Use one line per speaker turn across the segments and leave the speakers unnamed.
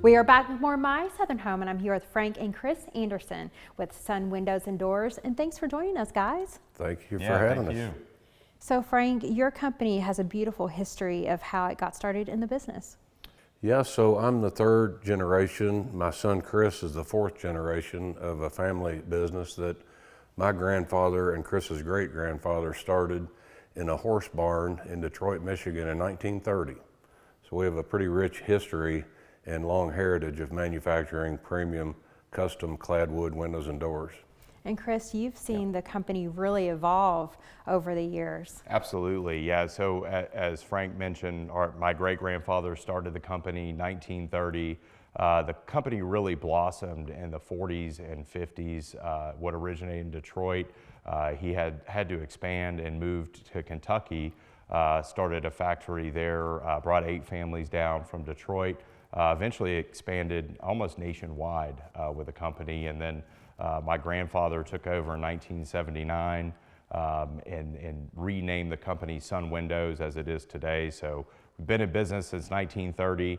We are back with more My Southern Home, and I'm here with Frank and Chris Anderson with Sun Windows and Doors. And thanks for joining us, guys.
Thank you for having us.
You.
So, Frank, your company has a beautiful history of how it got started in the business.
Yeah, so I'm the third generation. My son Chris is the fourth generation of a family business that my grandfather and Chris's great-grandfather started in a horse barn in Detroit, Michigan in 1930. So we have a pretty rich history and long heritage of manufacturing premium custom clad wood windows and doors.
And Chris, you've seen the company really evolve over the years.
Absolutely, yeah. So as Frank mentioned, my great-grandfather started the company in 1930. The company really blossomed in the 40s and 50s. What originated in Detroit, he had to expand and moved to Kentucky, started a factory there, brought 8 families down from Detroit, eventually expanded almost nationwide with the company, and then my grandfather took over in 1979 and renamed the company Sun Windows as it is today. So we've been in business since 1930.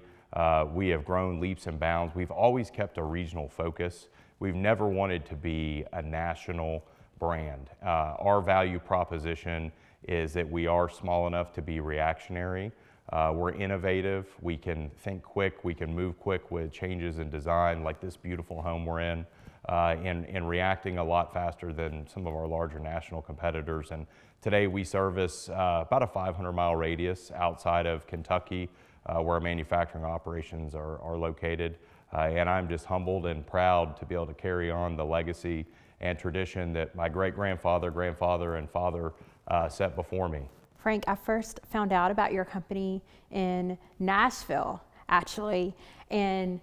We have grown leaps and bounds. We've always kept a regional focus. We've never wanted to be a national brand. Our value proposition is that we are small enough to be reactionary. We're innovative. We can think quick. We can move quick with changes in design, like this beautiful home we're in, and reacting a lot faster than some of our larger national competitors. And today we service about a 500-mile radius outside of Kentucky, where our manufacturing operations are located. And I'm just humbled and proud to be able to carry on the legacy and tradition that my great-grandfather, grandfather, and father set before me.
Frank, I first found out about your company in Nashville, actually, and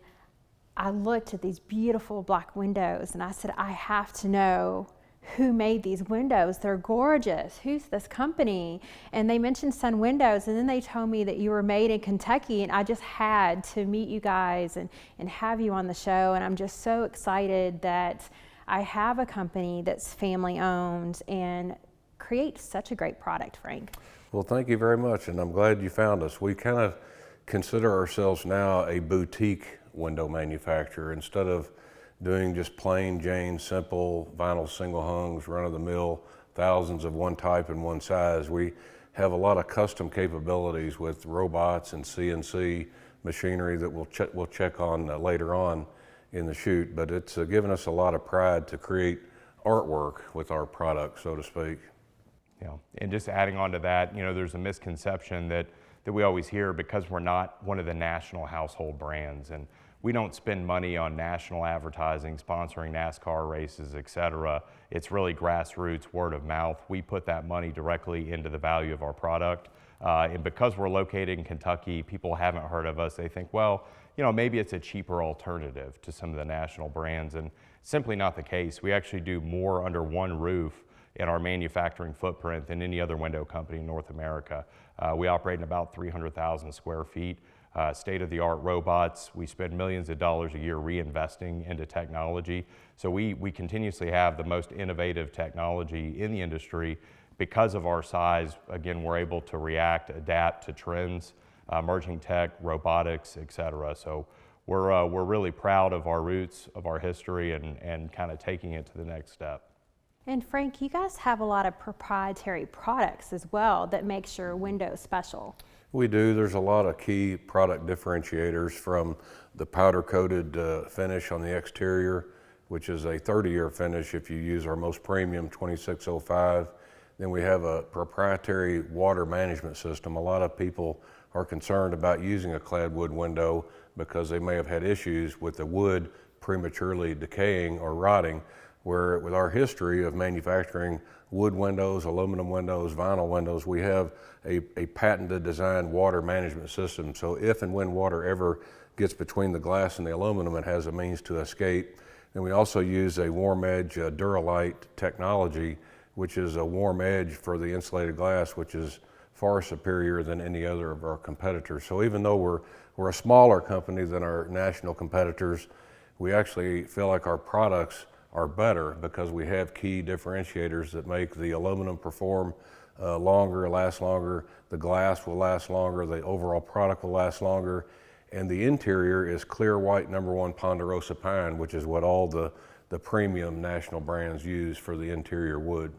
I looked at these beautiful black windows and I said, I have to know who made these windows. They're gorgeous. Who's this company? And they mentioned Sun Windows, and then they told me that you were made in Kentucky, and I just had to meet you guys and have you on the show. And I'm just so excited that I have a company that's family owned and creates such a great product, Frank.
Well, thank you very much, and I'm glad you found us. We kind of consider ourselves now a boutique window manufacturer. Instead of doing just plain Jane, simple vinyl single hungs, run-of-the-mill, thousands of one type and one size, we have a lot of custom capabilities with robots and CNC machinery that we'll check on later on in the shoot. But it's given us a lot of pride to create artwork with our product, so to speak.
Yeah, and just adding on to that, there's a misconception that we always hear because we're not one of the national household brands, and we don't spend money on national advertising, sponsoring NASCAR races, et cetera. It's really grassroots, word of mouth. We put that money directly into the value of our product. And because we're located in Kentucky, people haven't heard of us. They think, well, maybe it's a cheaper alternative to some of the national brands, and simply not the case. We actually do more under one roof in our manufacturing footprint than any other window company in North America. We operate in about 300,000 square feet. State-of-the-art robots. We spend millions of dollars a year reinvesting into technology. So we continuously have the most innovative technology in the industry. Because of our size, again, we're able to react, adapt to trends, emerging tech, robotics, et cetera. So we're really proud of our roots, of our history, and kind of taking it to the next step.
And Frank, you guys have a lot of proprietary products as well that makes your windows special.
We do. There's a lot of key product differentiators, from the powder-coated finish on the exterior, which is a 30-year finish if you use our most premium 2605. Then we have a proprietary water management system. A lot of people are concerned about using a clad wood window because they may have had issues with the wood prematurely decaying or rotting, where with our history of manufacturing wood windows, aluminum windows, vinyl windows, we have a patented designed water management system. So if and when water ever gets between the glass and the aluminum, it has a means to escape. And we also use a warm edge Duralite technology, which is a warm edge for the insulated glass, which is far superior than any other of our competitors. So even though we're a smaller company than our national competitors, we actually feel like our products are better because we have key differentiators that make the aluminum perform longer, last longer, the glass will last longer, the overall product will last longer, And the interior is clear white #1 Ponderosa pine, which is what all the premium national brands use for the interior wood.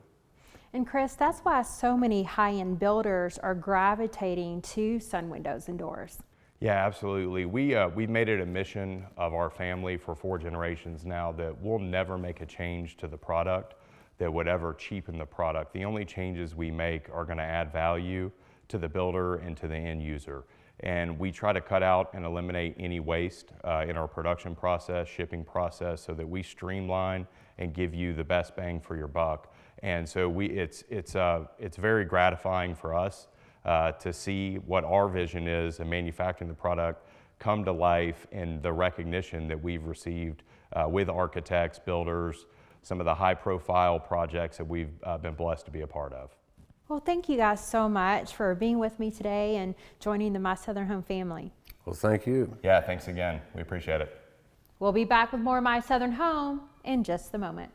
And Chris, that's why so many high-end builders are gravitating to sun windows and doors.
Yeah, absolutely. We've made it a mission of our family for 4 generations now that we'll never make a change to the product that would ever cheapen the product. The only changes we make are going to add value to the builder and to the end user. And we try to cut out and eliminate any waste in our production process, shipping process, so that we streamline and give you the best bang for your buck. And so it's very gratifying for us to see what our vision is in manufacturing the product come to life, and the recognition that we've received with architects, builders, some of the high-profile projects that we've been blessed to be a part of.
Well, thank you guys so much for being with me today and joining the My Southern Home family.
Well, thank you.
Yeah, thanks again. We appreciate it.
We'll be back with more My Southern Home in just a moment.